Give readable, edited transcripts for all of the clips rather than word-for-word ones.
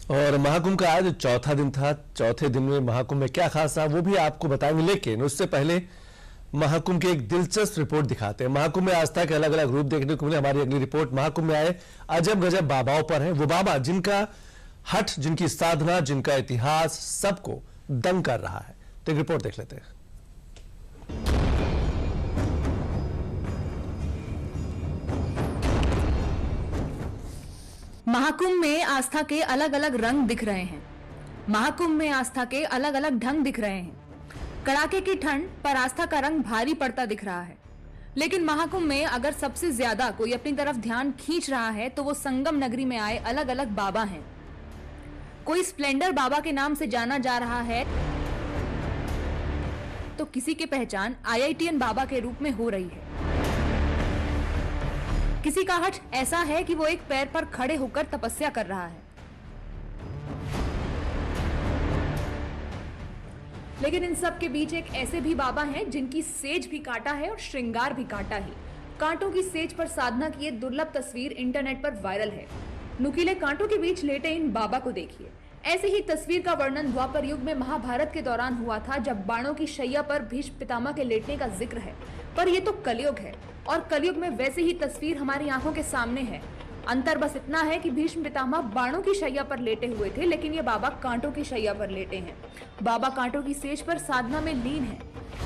और महाकुंभ का आज चौथा दिन था। चौथे दिन में महाकुंभ में क्या खास था वो भी आपको बताएंगे, लेकिन उससे पहले महाकुंभ की एक दिलचस्प रिपोर्ट दिखाते हैं। महाकुंभ में आस्था के अलग अलग रूप देखने को मिले। हमारी अगली रिपोर्ट महाकुंभ में आए अजब गजब बाबाओं पर है। वो बाबा जिनका हठ, जिनकी साधना, जिनका इतिहास सबको दंग कर रहा है। तो एक रिपोर्ट देख लेते हैं। महाकुंभ में आस्था के अलग अलग रंग दिख रहे हैं। महाकुंभ में आस्था के अलग अलग ढंग दिख रहे हैं। कड़ाके की ठंड पर आस्था का रंग भारी पड़ता दिख रहा है। लेकिन महाकुंभ में अगर सबसे ज्यादा कोई अपनी तरफ ध्यान खींच रहा है तो वो संगम नगरी में आए अलग अलग बाबा हैं। कोई स्प्लेंडर बाबा के नाम से जाना जा रहा है तो किसी की पहचान IITN बाबा के रूप में हो रही है। किसी का हठ ऐसा है कि वो एक पैर पर खड़े होकर तपस्या कर रहा है। लेकिन इन सब के बीच एक ऐसे भी बाबा हैं जिनकी सेज भी कांटा है और श्रृंगार भी कांटा ही। कांटों की सेज पर साधना की ये दुर्लभ तस्वीर इंटरनेट पर वायरल है। नुकीले कांटों के बीच लेटे इन बाबा को देखिए। ऐसी ही तस्वीर का वर्णन द्वापर युग में महाभारत के दौरान हुआ था, जब बाणों की शैया पर भीष्म पितामह के लेटने का जिक्र है। पर यह तो कलयुग है और कलयुग में वैसी ही तस्वीर हमारी आंखों के सामने है। अंतर बस इतना है कि भीष्म पितामह बाणों की शैया पर लेटे हुए थे, लेकिन ये बाबा कांटों की शैया पर लेटे हैं। बाबा कांटों की सेज पर साधना में लीन है।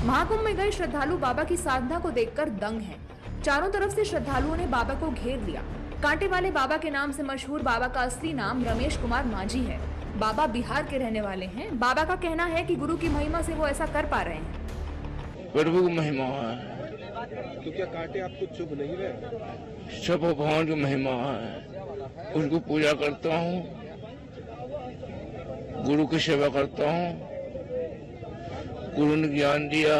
महाकुंभ में गए श्रद्धालु बाबा की साधना को देखकर दंग हैं। चारों तरफ से श्रद्धालुओं ने बाबा को घेर लिया। कांटे वाले बाबा के नाम से मशहूर बाबा का असली नाम रमेश कुमार माझी है। बाबा बिहार के रहने वाले हैं। बाबा का कहना है कि गुरु की महिमा से वो ऐसा कर पा रहे हैं। प्रभु की महिमा है। तो क्या कांटे आपको चुभ नहीं रहे? सब भगवान की महिमा है। उनको पूजा करता हूँ, गुरु की सेवा करता हूँ। गुरु ने ज्ञान दिया,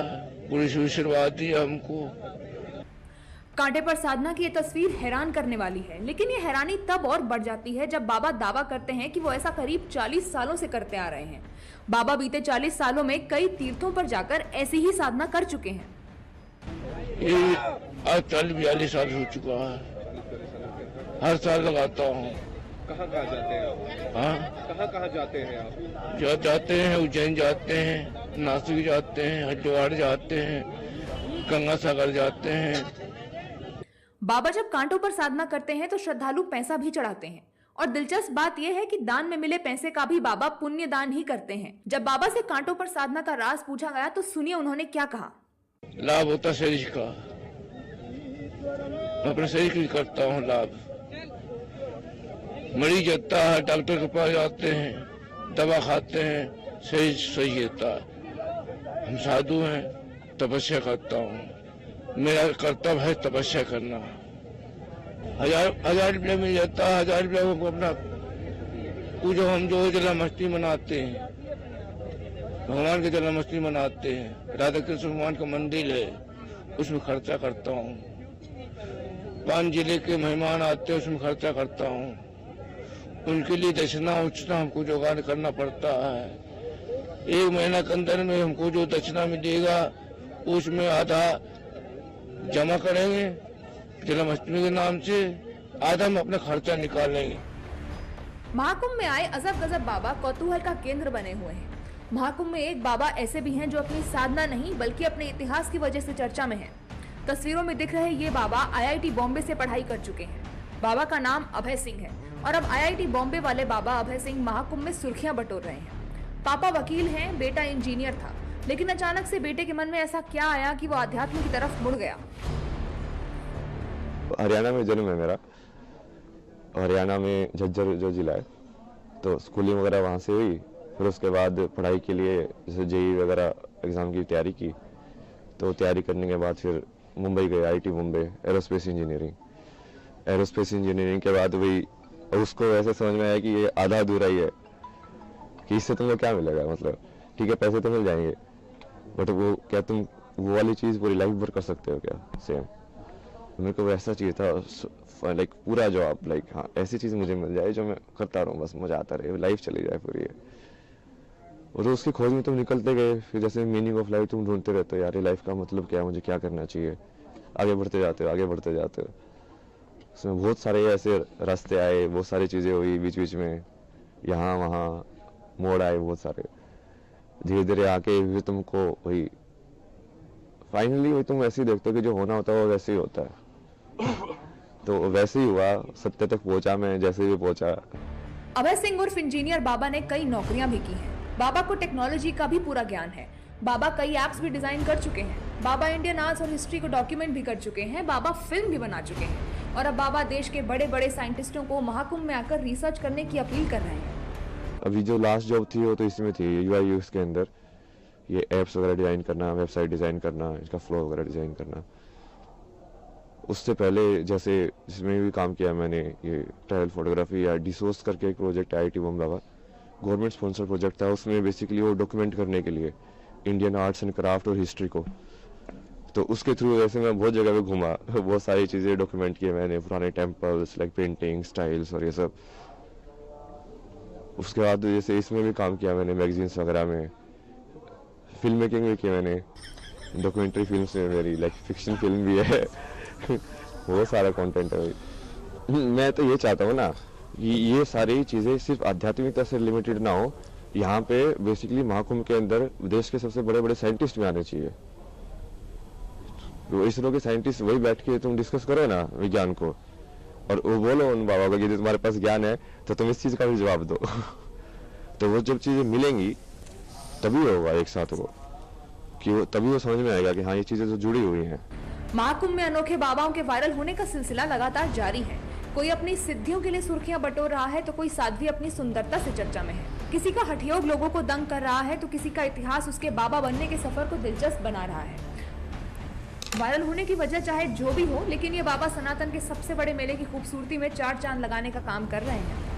गुरु से आशीर्वाद दिया हमको। कांटे पर साधना की ये तस्वीर हैरान करने वाली है, लेकिन ये हैरानी तब और बढ़ जाती है जब बाबा दावा करते हैं कि वो ऐसा करीब 40 सालों से करते आ रहे हैं। बाबा बीते 40 सालों में कई तीर्थों पर जाकर ऐसी ही साधना कर चुके हैं। ये आज 40-42 साल हो चुका है। हर साल लगाता हूँ। कहाँ जाते हैं आप? हाँ, कहाँ जाते हैं आप? जाते हैं, उज्जैन जाते हैं, नासिक जाते हैं, हरिद्वार जाते हैं, गंगा सागर जाते हैं। बाबा जब कांटों पर साधना करते हैं तो श्रद्धालु पैसा भी चढ़ाते हैं। और दिलचस्प बात यह है कि दान में मिले पैसे का भी बाबा पुण्य दान ही करते हैं। जब बाबा से कांटों पर साधना का राज पूछा गया तो सुनिए उन्होंने क्या कहा। लाभ होता शरीर का, मैं अपने शरीर की करता हूँ लाभ। मरीज जाता है, डॉक्टर के पास जाते हैं, दवा खाते हैं, शरीर सही होता है। हम साधु हैं, तपस्या करता हूँ। मेरा कर्तव्य है तपस्या करना। 1000 रुपया मिल जाता है, 1000 रुपया को अपना पूजो। हम जो जन्माष्टमी मनाते हैं, भगवान की जन्माष्टमी मनाते हैं, राधा कृष्ण भगवान का मंदिर है, उसमें खर्चा करता हूँ। 5 जिले के मेहमान आते हैं, उसमें खर्चा करता हूँ। उनके लिए दक्षिणा उचना हमको जुगाड़ करना पड़ता है। 1 महीना के अंदर में हमको जो दक्षिणा मिलेगा उसमें आधा जमा करेंगे जन्माष्टमी के नाम से, आधा हम अपना खर्चा निकालेंगे। महाकुंभ में आए अजब गजब बाबा कौतूहल का केंद्र बने हुए हैं। महाकुंभ में एक बाबा ऐसे भी हैं जो अपनी साधना नहीं बल्कि अपने इतिहास की वजह से चर्चा में हैं। तस्वीरों में दिख रहे ये बाबा IIT बॉम्बे से पढ़ाई कर चुके हैं। बाबा का नाम अभय सिंह है और अब IIT बॉम्बे वाले बाबा अभय सिंह महाकुंभ में सुर्खियां बटोर रहे हैं। पापा वकील हैं, बेटा इंजीनियर था, लेकिन अचानक से बेटे के मन में ऐसा क्या आया कि वो अध्यात्म की तरफ मुड़ गया। हरियाणा में जन्म है मेरा। हरियाणा में झज्जर जो जिला है, तो स्कूलिंग वगैरह वहाँ से हुई। फिर उसके बाद पढ़ाई के लिए जैसे JEE वगैरह एग्ज़ाम की तैयारी की। तो तैयारी करने के बाद फिर मुंबई गए, IIT मुंबई, एरोस्पेस इंजीनियरिंग के बाद वही उसको ऐसे समझ में आया कि ये आधा अधूरा ही है, कि इससे तुमको क्या मिलेगा। मतलब ठीक है, पैसे तो मिल जाएंगे, बट वो क्या तुम वो वाली चीज़ पूरी लाइफ भर कर सकते हो क्या सेम। मेरे को वैसा चाहिए था, लाइक पूरा जॉब, लाइक हाँ ऐसी चीज़ मुझे मिल जाए जो मैं करता रहूँ, बस मजा आता रहे, लाइफ चली जाए पूरी। और तो उसकी खोज में तुम निकलते गए। फिर जैसे मीनिंग ऑफ लाइफ तुम ढूंढते रहते हो, यार ये लाइफ का मतलब क्या है, मुझे क्या करना चाहिए। आगे बढ़ते जाते हो। उसमें बहुत सारे ऐसे रास्ते आए, बहुत सारी चीज़ें हुई बीच बीच में। यहाँ वहाँ मोड़ आए बहुत सारे, धीरे धीरे आके फिर तुमको वही फाइनली वही तुम वैसे ही देखते हो कि जो होना होता है वो वैसे ही होता है। तो वैसे ही हुआ, सत्य तक पहुंचा मैं जैसे भी पहुंचा। अभय सिंह उर्फ इंजीनियर बाबा ने कई नौकरियां भी की हैं। बाबा को टेक्नोलॉजी का भी पूरा ज्ञान है। बाबा कई एप्स भी डिजाइन कर चुके हैं। बाबा इंडियन आर्ट्स और हिस्ट्री को डॉक्यूमेंट भी कर चुके हैं। बाबा फिल्म भी बना चुके हैं और अब बाबा देश के बड़े बड़े साइंटिस्टों को महाकुंभ में आकर रिसर्च करने की अपील कर रहे हैं। अभी जो लास्ट जॉब थी वो तो इसमें थी, यूआई यूएक्स के अंदर ये एप्स वगैरह डिजाइन करना, वेबसाइट डिजाइन करना, इसका फ्लो वगैरह डिजाइन करना। उससे पहले जैसे जिसमें भी काम किया मैंने, ये ट्रायल फोटोग्राफी या डिसोर्स करके एक प्रोजेक्ट IIT बॉम्बे का गवर्नमेंट स्पॉन्सर प्रोजेक्ट था। उसमें बेसिकली वो डॉक्यूमेंट करने के लिए इंडियन आर्ट्स एंड क्राफ्ट और हिस्ट्री को, तो उसके थ्रू वैसे मैं बहुत जगह पे घूमा, बहुत सारी चीज़ें डॉक्यूमेंट किए मैंने, पुराने टेम्पल्स लाइक पेंटिंग स्टाइल्स और ये सब। उसके बाद जैसे इसमें भी काम किया मैंने, मैगजीन्स वगैरह में, फिल्म मेकिंग भी की मैंने, डॉक्यूमेंट्री फिल्म में मेरी लाइक फिक्शन फिल्म भी है। बहुत सारा कंटेंट है। मैं तो ये चाहता हूँ ना कि ये सारी चीज़ें सिर्फ आध्यात्मिकता से लिमिटेड ना हो। यहाँ पे बेसिकली महाकुंभ के अंदर देश के सबसे बड़े बड़े साइंटिस्ट भी आने चाहिए। तो इसरो के साइंटिस्ट वही बैठ के तुम डिस्कस करो ना विज्ञान को, और वो बोलो उन बाबा को कि तुम्हारे पास ज्ञान है तो तुम इस चीज़ का भी जवाब दो। तो वो जब चीज़ें मिलेंगी तभी होगा एक साथ वो, कि वो तभी वो समझ में आएगा कि हाँ ये चीज़ें तो जुड़ी हुई हैं। महाकुंभ में अनोखे बाबाओं के वायरल होने का सिलसिला लगातार जारी है। कोई अपनी सिद्धियों के लिए सुर्खियां बटोर रहा है तो कोई साध्वी अपनी सुंदरता से चर्चा में है। किसी का हठयोग लोगों को दंग कर रहा है तो किसी का इतिहास उसके बाबा बनने के सफर को दिलचस्प बना रहा है। वायरल होने की वजह चाहे जो भी हो, लेकिन ये बाबा सनातन के सबसे बड़े मेले की खूबसूरती में चार चांद लगाने का काम कर रहे हैं।